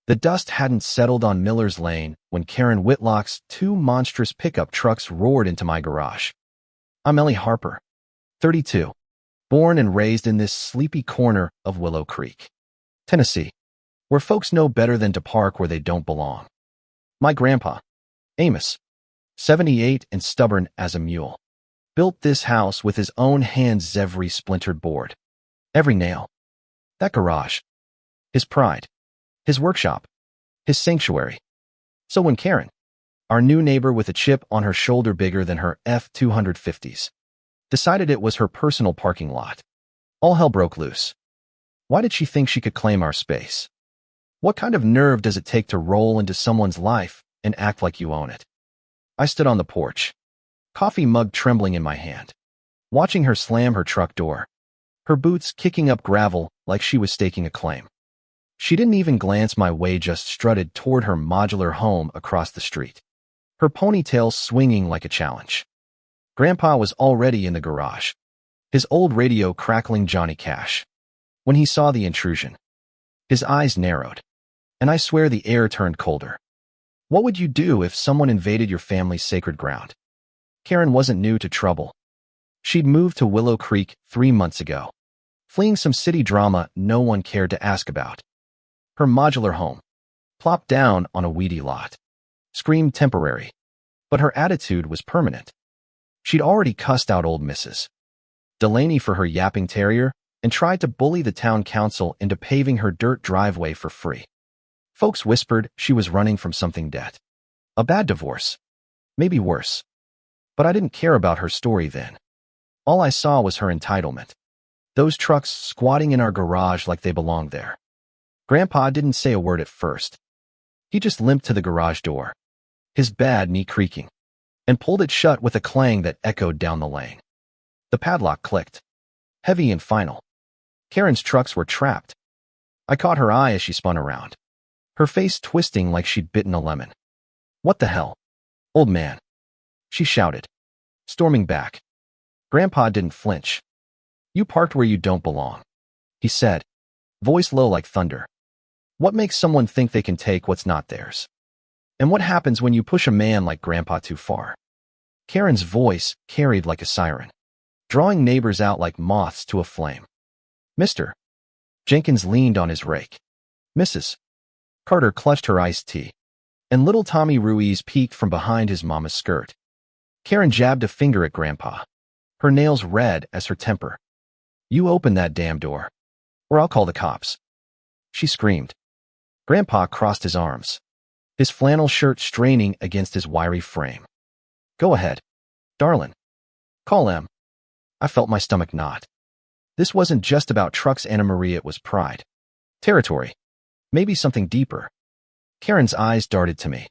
The dust hadn't settled on Miller's Lane when Karen Whitlock's two monstrous pickup trucks roared into my garage. I'm Ellie Harper, 32, born and raised in this sleepy corner of Willow Creek, Tennessee, where folks know better than to park where they don't belong. My grandpa, Amos, 78 and stubborn as a mule, built this house with his own hands, every splintered board, every nail. That garage, his pride, his workshop, his sanctuary. So when Karen, our new neighbor with a chip on her shoulder bigger than her F-250s, decided it was her personal parking lot, all hell broke loose. Why did she think she could claim our space? What kind of nerve does it take to roll into someone's life and act like you own it? I stood on the porch, coffee mug trembling in my hand, watching her slam her truck door, her boots kicking up gravel like she was staking a claim. She didn't even glance my way, just strutted toward her modular home across the street, her ponytail swinging like a challenge. Grandpa was already in the garage, his old radio crackling Johnny Cash. When he saw the intrusion, his eyes narrowed, and I swear the air turned colder. What would you do if someone invaded your family's sacred ground? Karen wasn't new to trouble. She'd moved to Willow Creek 3 months ago, fleeing some city drama no one cared to ask about. Her modular home, plopped down on a weedy lot, screamed temporary, but her attitude was permanent. She'd already cussed out old Mrs. Delaney for her yapping terrier and tried to bully the town council into paving her dirt driveway for free. Folks whispered she was running from something, debt, a bad divorce, maybe worse. But I didn't care about her story then. All I saw was her entitlement. Those trucks squatting in our garage like they belonged there. Grandpa didn't say a word at first. He just limped to the garage door, his bad knee creaking, and pulled it shut with a clang that echoed down the lane. The padlock clicked, heavy and final. Karen's trucks were trapped. I caught her eye as she spun around, her face twisting like she'd bitten a lemon. "What the hell, old man?" she shouted, storming back. Grandpa didn't flinch. "You parked where you don't belong," he said, voice low like thunder. "What makes someone think they can take what's not theirs? And what happens when you push a man like Grandpa too far?" Karen's voice carried like a siren, drawing neighbors out like moths to a flame. "Mr." Jenkins leaned on his rake. "Mrs." Carter clutched her iced tea, and little Tommy Ruiz peeked from behind his mama's skirt. Karen jabbed a finger at Grandpa, her nails red as her temper. "You open that damn door, or I'll call the cops," she screamed. Grandpa crossed his arms, his flannel shirt straining against his wiry frame. "Go ahead, darlin'. Call em." I felt my stomach knot. This wasn't just about trucks, Anna Marie, it was pride. Territory. Maybe something deeper. Karen's eyes darted to me,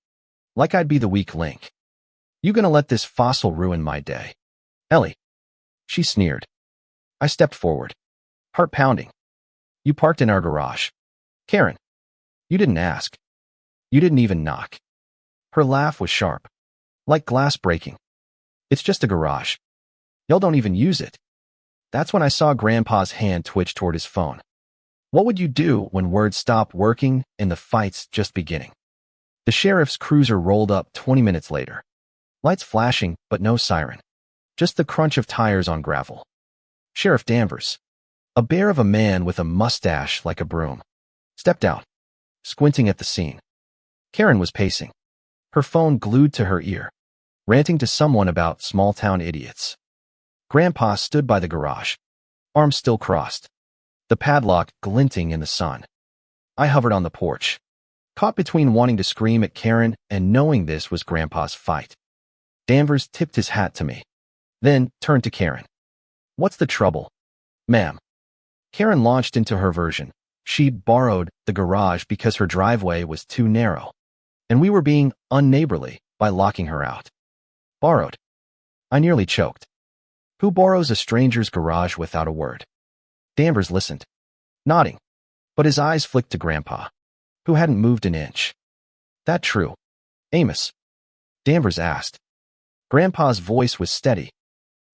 like I'd be the weak link. "You gonna let this fossil ruin my day, Ellie?" she sneered. I stepped forward, heart pounding. "You parked in our garage, Karen. You didn't ask. You didn't even knock." Her laugh was sharp, like glass breaking. "It's just a garage. Y'all don't even use it." That's when I saw Grandpa's hand twitch toward his phone. What would you do when words stopped working and the fight's just beginning? The sheriff's cruiser rolled up 20 minutes later. Lights flashing, but no siren. Just the crunch of tires on gravel. Sheriff Danvers, a bear of a man with a mustache like a broom, stepped out, squinting at the scene. Karen was pacing, her phone glued to her ear, ranting to someone about small-town idiots. Grandpa stood by the garage, arms still crossed, the padlock glinting in the sun. I hovered on the porch, caught between wanting to scream at Karen and knowing this was Grandpa's fight. Danvers tipped his hat to me, then turned to Karen. "What's the trouble, ma'am?" Karen launched into her version. She borrowed the garage because her driveway was too narrow, and we were being unneighborly by locking her out. Borrowed. I nearly choked. Who borrows a stranger's garage without a word? Danvers listened, nodding, but his eyes flicked to Grandpa, who hadn't moved an inch. "That true, Amos?" Danvers asked. Grandpa's voice was steady.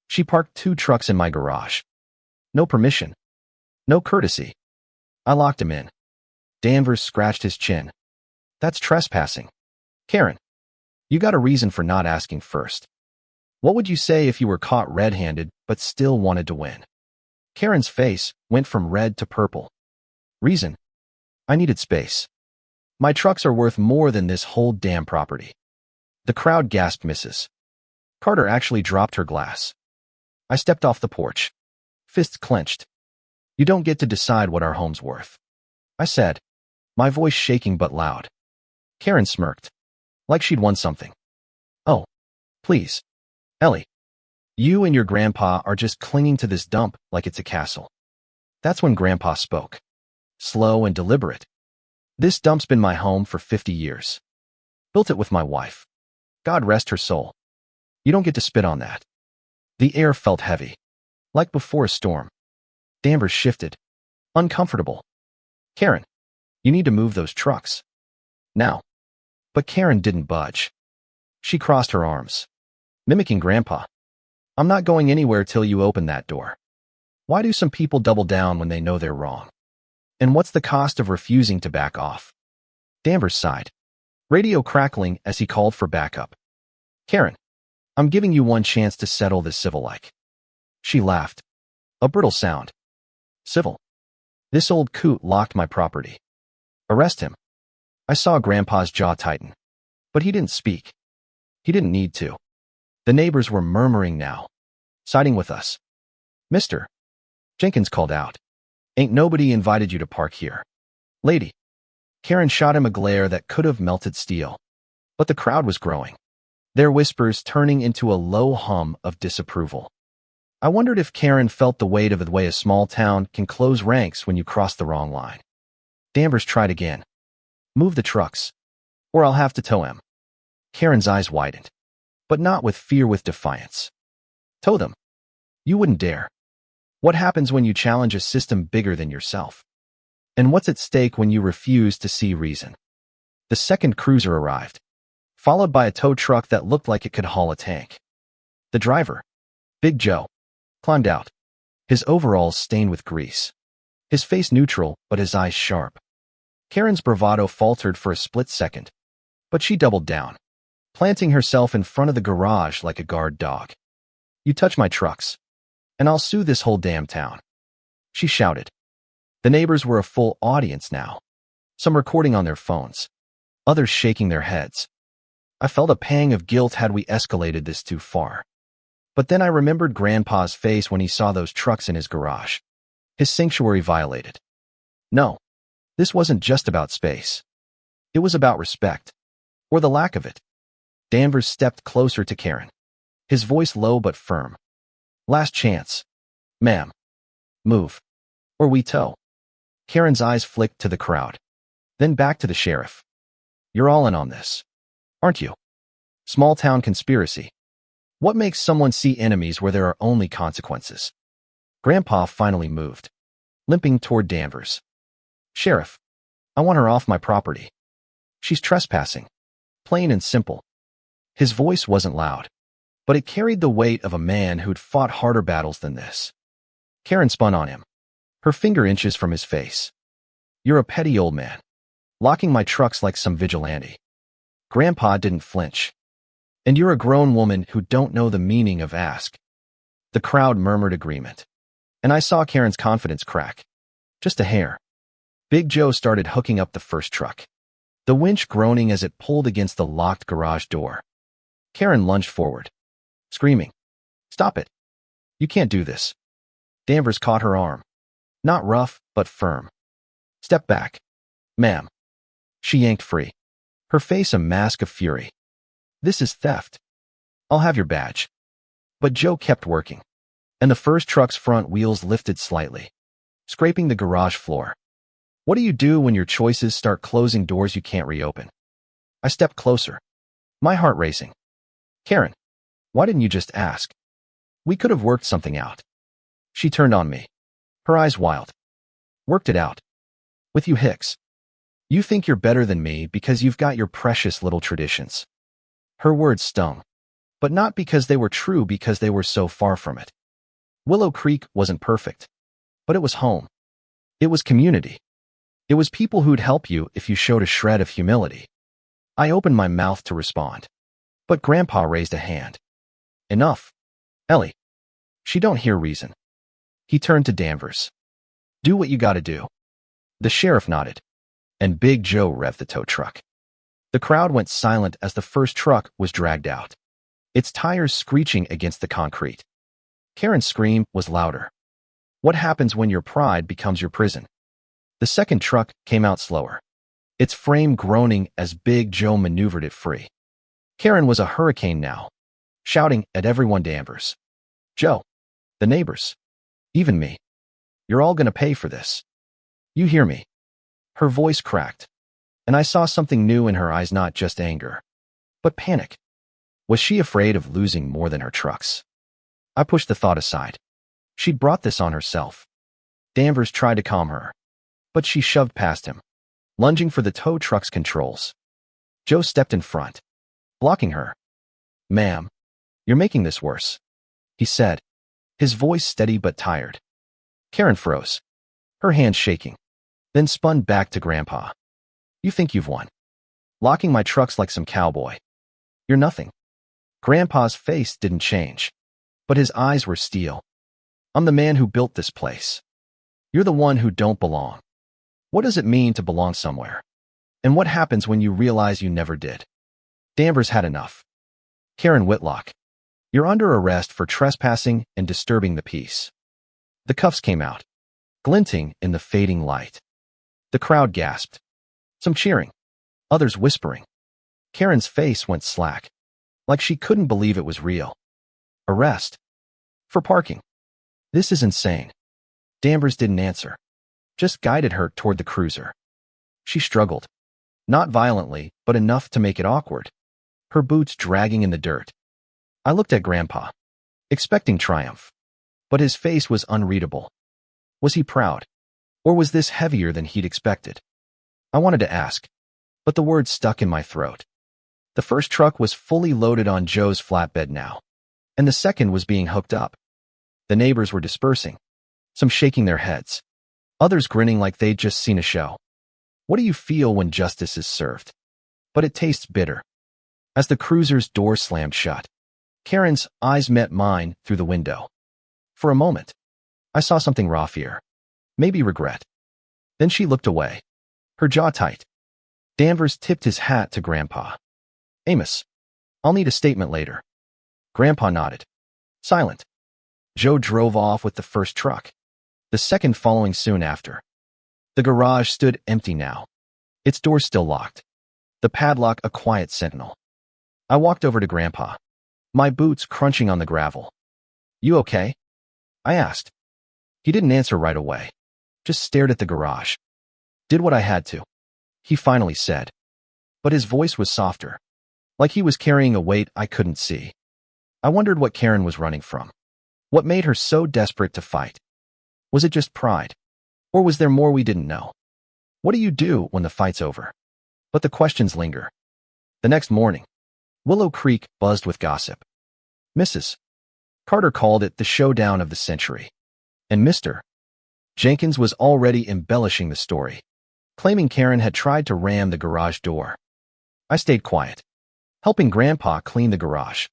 "She parked 2 trucks in my garage. No permission. No courtesy. I locked him in." Danvers scratched his chin, That's trespassing. Karen, you got a reason for not asking first. What would you say if you were caught red-handed but still wanted to win? Karen's face went from red to purple. Reason? I needed space. My trucks are worth more than this whole damn property. The crowd gasped Mrs. Carter actually dropped her glass. I stepped off the porch. Fists clenched. You don't get to decide what our home's worth, I said, my voice shaking but loud. Karen smirked, like she'd won something. Oh, please. Ellie, you and your grandpa are just clinging to this dump like it's a castle. That's when Grandpa spoke. Slow and deliberate. This dump's been my home for 50 years. Built it with my wife. God rest her soul. You don't get to spit on that. The air felt heavy, like before a storm. Danvers shifted. Uncomfortable. Karen, you need to move those trucks. Now. But Karen didn't budge. She crossed her arms, mimicking Grandpa. I'm not going anywhere till you open that door. Why do some people double down when they know they're wrong? And what's the cost of refusing to back off? Danvers sighed, radio crackling as he called for backup. Karen, I'm giving you one chance to settle this civil-like. She laughed. A brittle sound. Civil. This old coot locked my property. Arrest him. I saw Grandpa's jaw tighten. But he didn't speak. He didn't need to. The neighbors were murmuring now, siding with us. Mr. Jenkins called out. Ain't nobody invited you to park here. Lady. Karen shot him a glare that could have melted steel. But the crowd was growing, their whispers turning into a low hum of disapproval. I wondered if Karen felt the weight of the way a small town can close ranks when you cross the wrong line. Danvers tried again. Move the trucks, or I'll have to tow him. Karen's eyes widened, but not with fear, with defiance. Tow them. You wouldn't dare. What happens when you challenge a system bigger than yourself? And what's at stake when you refuse to see reason? The second cruiser arrived, followed by a tow truck that looked like it could haul a tank. The driver, Big Joe, climbed out, his overalls stained with grease, his face neutral but his eyes sharp. Karen's bravado faltered for a split second, but she doubled down, planting herself in front of the garage like a guard dog. You touch my trucks, and I'll sue this whole damn town, she shouted. The neighbors were a full audience now, some recording on their phones, others shaking their heads. I felt a pang of guilt had we escalated this too far. But then I remembered Grandpa's face when he saw those trucks in his garage, his sanctuary violated. No, this wasn't just about space. It was about respect, or the lack of it. Danvers stepped closer to Karen, his voice low but firm. Last chance. Ma'am. Move. Or we tow. Karen's eyes flicked to the crowd, then back to the sheriff. You're all in on this, aren't you? Small town conspiracy. What makes someone see enemies where there are only consequences? Grandpa finally moved, limping toward Danvers. Sheriff, I want her off my property. She's trespassing. Plain and simple. His voice wasn't loud, but it carried the weight of a man who'd fought harder battles than this. Karen spun on him, her finger inches from his face. You're a petty old man, locking my trucks like some vigilante. Grandpa didn't flinch. And you're a grown woman who don't know the meaning of ask. The crowd murmured agreement, and I saw Karen's confidence crack. Just a hair. Big Joe started hooking up the first truck, the winch groaning as it pulled against the locked garage door. Karen lunged forward, screaming, Stop it. You can't do this. Danvers caught her arm. Not rough, but firm. Step back. Ma'am. She yanked free, her face a mask of fury. This is theft. I'll have your badge. But Joe kept working, and the first truck's front wheels lifted slightly, scraping the garage floor. What do you do when your choices start closing doors you can't reopen? I stepped closer, my heart racing. Karen, why didn't you just ask? We could have worked something out. She turned on me, her eyes wild. Worked it out. With you Hicks. You think you're better than me because you've got your precious little traditions. Her words stung, but not because they were true, because they were so far from it. Willow Creek wasn't perfect, but it was home. It was community. It was people who'd help you if you showed a shred of humility. I opened my mouth to respond, but Grandpa raised a hand. Enough. Ellie. She don't hear reason. He turned to Danvers. Do what you gotta do. The sheriff nodded, and Big Joe revved the tow truck. The crowd went silent as the first truck was dragged out, its tires screeching against the concrete. Karen's scream was louder. What happens when your pride becomes your prison? The second truck came out slower, its frame groaning as Big Joe maneuvered it free. Karen was a hurricane now, shouting at everyone. Danvers, Joe, the neighbors, even me. You're all gonna pay for this. You hear me? Her voice cracked, and I saw something new in her eyes, not just anger, but panic. Was she afraid of losing more than her trucks? I pushed the thought aside. She'd brought this on herself. Danvers tried to calm her, but she shoved past him, lunging for the tow truck's controls. Joe stepped in front, blocking her. Ma'am, you're making this worse, he said, his voice steady but tired. Karen froze, her hands shaking, then spun back to Grandpa. You think you've won? Locking my trucks like some cowboy. You're nothing. Grandpa's face didn't change, but his eyes were steel. I'm the man who built this place. You're the one who don't belong. What does it mean to belong somewhere? And what happens when you realize you never did? Danvers had enough. Karen Whitlock, you're under arrest for trespassing and disturbing the peace. The cuffs came out, glinting in the fading light. The crowd gasped, some cheering, others whispering. Karen's face went slack, like she couldn't believe it was real. Arrest? For parking? This is insane. Danvers didn't answer, just guided her toward the cruiser. She struggled, not violently, but enough to make it awkward, her boots dragging in the dirt. I looked at Grandpa, expecting triumph, but his face was unreadable. Was he proud? Or was this heavier than he'd expected? I wanted to ask, but the words stuck in my throat. The first truck was fully loaded on Joe's flatbed now, and the second was being hooked up. The neighbors were dispersing, some shaking their heads, others grinning like they'd just seen a show. What do you feel when justice is served? But it tastes bitter. As the cruiser's door slammed shut, Karen's eyes met mine through the window. For a moment, I saw something raw fear, maybe regret. Then she looked away, her jaw tight. Danvers tipped his hat to Grandpa. Amos, I'll need a statement later. Grandpa nodded. Silent. Joe drove off with the first truck, the second following soon after. The garage stood empty now, its door still locked, the padlock a quiet sentinel. I walked over to Grandpa, my boots crunching on the gravel. You okay? I asked. He didn't answer right away, just stared at the garage. Did what I had to, he finally said. But his voice was softer, like he was carrying a weight I couldn't see. I wondered what Karen was running from. What made her so desperate to fight? Was it just pride? Or was there more we didn't know? What do you do when the fight's over? But the questions linger. The next morning, Willow Creek buzzed with gossip. Mrs. Carter called it the showdown of the century, and Mr. Jenkins was already embellishing the story, claiming Karen had tried to ram the garage door. I stayed quiet, helping Grandpa clean the garage.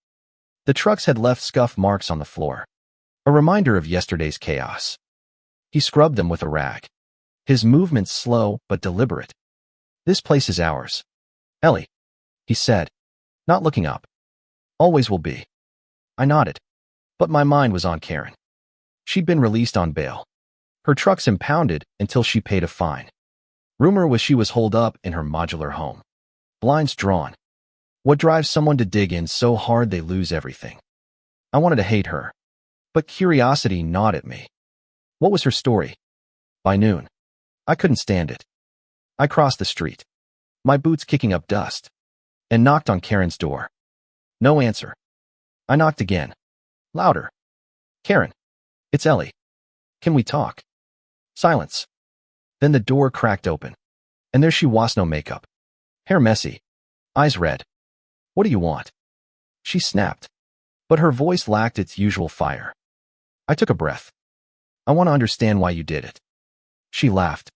The trucks had left scuff marks on the floor, a reminder of yesterday's chaos. He scrubbed them with a rag, his movements slow but deliberate. This place is ours, Ellie, he said, not looking up. Always will be. I nodded, but my mind was on Karen. She'd been released on bail, her trucks impounded until she paid a fine. Rumor was she was holed up in her modular home, blinds drawn. What drives someone to dig in so hard they lose everything? I wanted to hate her, but curiosity gnawed at me. What was her story? By noon, I couldn't stand it. I crossed the street, my boots kicking up dust, and knocked on Karen's door. No answer. I knocked again, louder. Karen, it's Ellie. Can we talk? Silence. Then the door cracked open, and there she was, no makeup, hair messy, eyes red. What do you want? She snapped, but her voice lacked its usual fire. I took a breath. I want to understand why you did it. She laughed,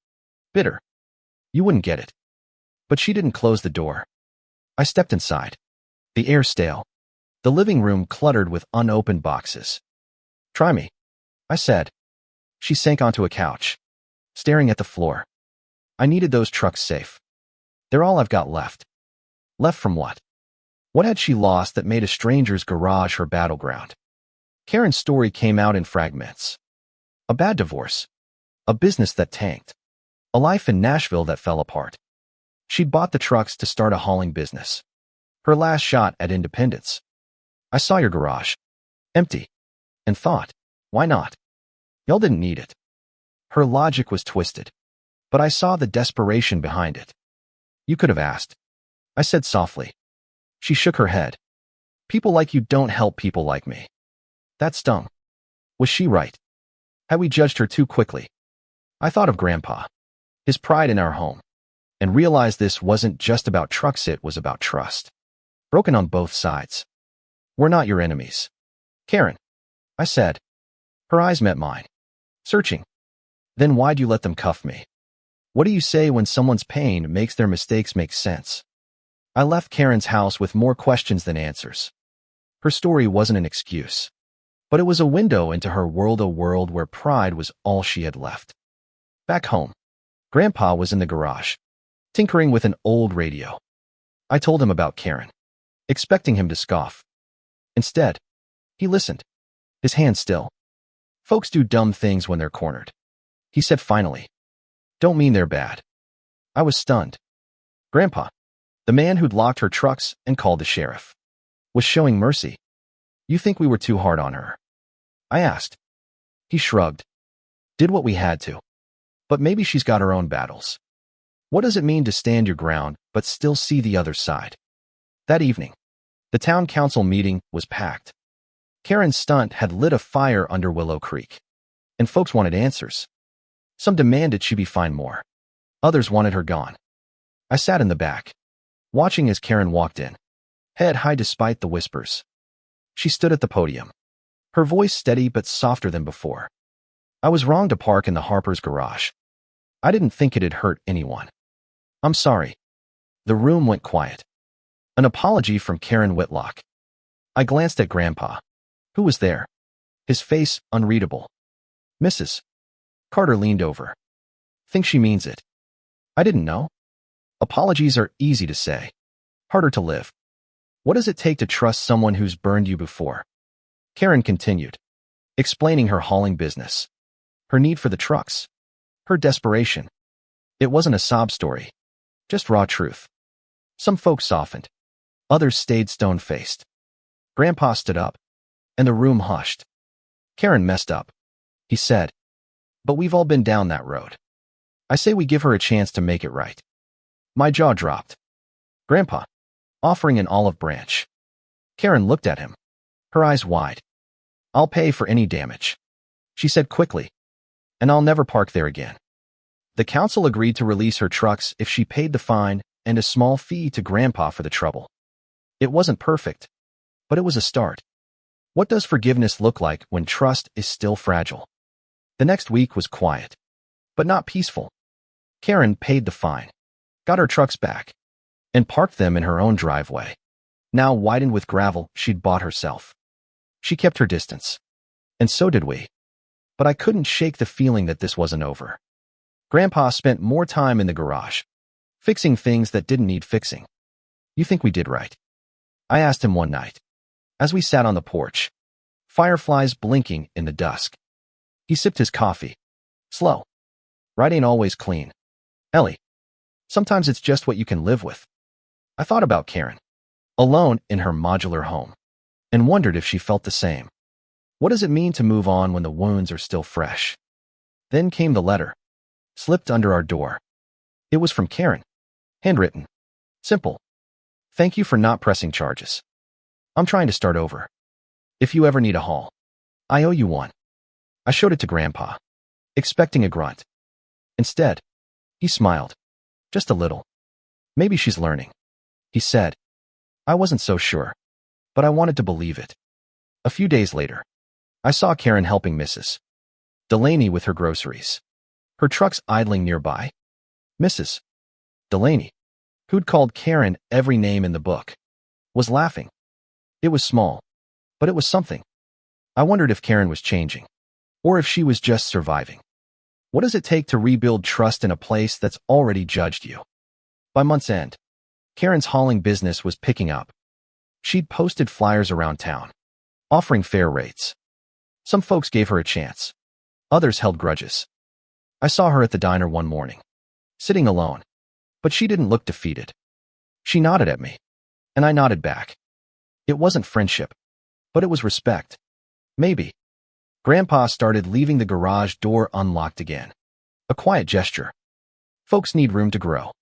bitter. You wouldn't get it. But she didn't close the door. I stepped inside. The air stale. The living room cluttered with unopened boxes. Try me, I said. She sank onto a couch, staring at the floor. I needed those trucks safe. They're all I've got left. Left from what? What had she lost that made a stranger's garage her battleground? Karen's story came out in fragments. A bad divorce. A business that tanked. A life in Nashville that fell apart. She'd bought the trucks to start a hauling business. Her last shot at independence. I saw your garage. Empty. And thought, why not? Y'all didn't need it. Her logic was twisted. But I saw the desperation behind it. You could have asked. I said softly. She shook her head. People like you don't help people like me. That stung. Was she right? Had we judged her too quickly? I thought of Grandpa, his pride in our home, and realized this wasn't just about trucks, it was about trust. Broken on both sides. We're not your enemies, Karen, I said. Her eyes met mine. Searching. Then why'd you let them cuff me? What do you say when someone's pain makes their mistakes make sense? I left Karen's house with more questions than answers. Her story wasn't an excuse, but it was a window into her world, a world where pride was all she had left. Back home, Grandpa was in the garage, tinkering with an old radio. I told him about Karen, expecting him to scoff. Instead, he listened, his hand still. Folks do dumb things when they're cornered, he said finally. Don't mean they're bad. I was stunned. Grandpa, the man who'd locked her trucks and called the sheriff, was showing mercy. You think we were too hard on her? I asked. He shrugged. Did what we had to. But maybe she's got her own battles. What does it mean to stand your ground but still see the other side? That evening, the town council meeting was packed. Karen's stunt had lit a fire under Willow Creek, and folks wanted answers. Some demanded she be fined more. Others wanted her gone. I sat in the back, watching as Karen walked in, head high despite the whispers. She stood at the podium, her voice steady but softer than before. I was wrong to park in the Harper's garage. I didn't think it'd hurt anyone. I'm sorry. The room went quiet. An apology from Karen Whitlock. I glanced at Grandpa, who was there, his face unreadable. Mrs. Carter leaned over. Think she means it. I didn't know. Apologies are easy to say, harder to live. What does it take to trust someone who's burned you before? Karen continued, explaining her hauling business, her need for the trucks, her desperation. It wasn't a sob story, just raw truth. Some folks softened. Others stayed stone-faced. Grandpa stood up, and the room hushed. Karen messed up, he said. But we've all been down that road. I say we give her a chance to make it right. My jaw dropped. Grandpa, offering an olive branch. Karen looked at him, her eyes wide. I'll pay for any damage, she said quickly, and I'll never park there again. The council agreed to release her trucks if she paid the fine and a small fee to Grandpa for the trouble. It wasn't perfect, but it was a start. What does forgiveness look like when trust is still fragile? The next week was quiet, but not peaceful. Karen paid the fine, got her trucks back, and parked them in her own driveway, now widened with gravel she'd bought herself. She kept her distance, and so did we. But I couldn't shake the feeling that this wasn't over. Grandpa spent more time in the garage, fixing things that didn't need fixing. You think we did right? I asked him one night, as we sat on the porch, fireflies blinking in the dusk. He sipped his coffee. Slow. Right ain't always clean. Ellie, sometimes it's just what you can live with. I thought about Karen, alone in her modular home, and wondered if she felt the same. What does it mean to move on when the wounds are still fresh? Then came the letter, slipped under our door. It was from Karen, handwritten, simple. Thank you for not pressing charges. I'm trying to start over. If you ever need a haul, I owe you one. I showed it to Grandpa, expecting a grunt. Instead, he smiled, just a little. Maybe she's learning, he said. I wasn't so sure, but I wanted to believe it. A few days later, I saw Karen helping Mrs. Delaney with her groceries, her trucks idling nearby. Mrs. Delaney, who'd called Karen every name in the book, was laughing. It was small, but it was something. I wondered if Karen was changing, or if she was just surviving. What does it take to rebuild trust in a place that's already judged you? By month's end, Karen's hauling business was picking up. She'd posted flyers around town, offering fair rates. Some folks gave her a chance. Others held grudges. I saw her at the diner one morning, sitting alone, but she didn't look defeated. She nodded at me, and I nodded back. It wasn't friendship, but it was respect. Maybe. Grandpa started leaving the garage door unlocked again. A quiet gesture. Folks need room to grow,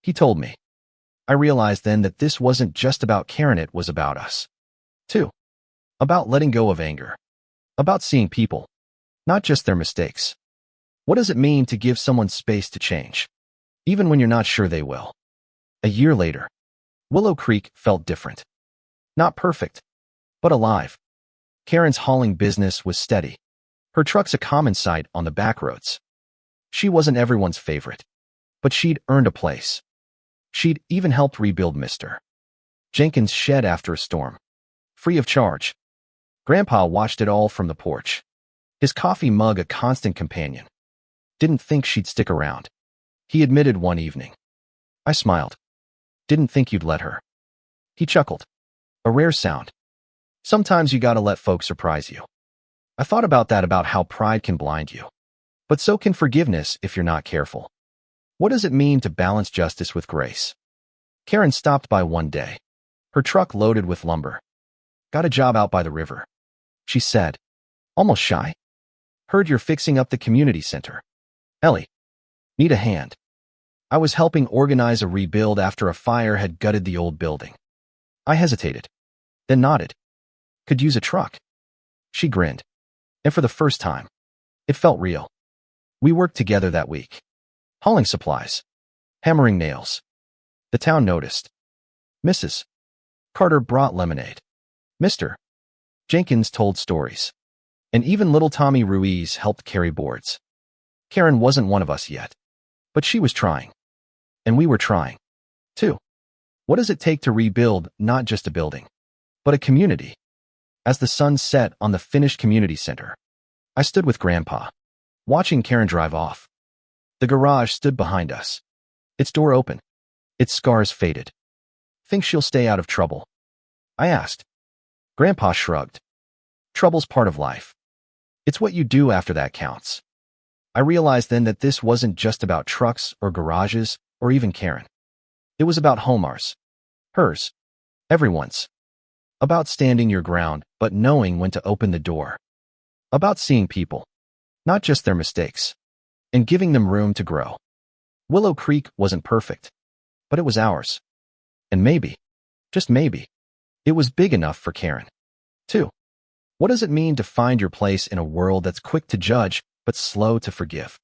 he told me. I realized then that this wasn't just about Karen, it was about us, too. About letting go of anger. About seeing people, not just their mistakes. What does it mean to give someone space to change, even when you're not sure they will? A year later, Willow Creek felt different. Not perfect, but alive. Karen's hauling business was steady. Her truck's a common sight on the back roads. She wasn't everyone's favorite, but she'd earned a place. She'd even helped rebuild Mr. Jenkins' shed after a storm, free of charge. Grandpa watched it all from the porch, his coffee mug a constant companion. Didn't think she'd stick around, he admitted one evening. I smiled. Didn't think you'd let her. He chuckled. A rare sound. Sometimes you gotta let folks surprise you. I thought about that, about how pride can blind you. But so can forgiveness if you're not careful. What does it mean to balance justice with grace? Karen stopped by one day, her truck loaded with lumber. Got a job out by the river, she said, almost shy. Heard you're fixing up the community center. Ellie, need a hand. I was helping organize a rebuild after a fire had gutted the old building. I hesitated, then nodded. Could use a truck. She grinned, and for the first time, it felt real. We worked together that week, hauling supplies, hammering nails. The town noticed. Mrs. Carter brought lemonade. Mr. Jenkins told stories. And even little Tommy Ruiz helped carry boards. Karen wasn't one of us yet, but she was trying. And we were trying, too. What does it take to rebuild not just a building, but a community? As the sun set on the finished community center, I stood with Grandpa, watching Karen drive off. The garage stood behind us, its door open, its scars faded. Think she'll stay out of trouble? I asked. Grandpa shrugged. Trouble's part of life. It's what you do after that counts. I realized then that this wasn't just about trucks or garages or even Karen. It was about Homeowners. Hers. Everyone's. About standing your ground, but knowing when to open the door. About seeing people, not just their mistakes, and giving them room to grow. Willow Creek wasn't perfect, but it was ours. And maybe, just maybe, it was big enough for Karen, too. What does it mean to find your place in a world that's quick to judge, but slow to forgive?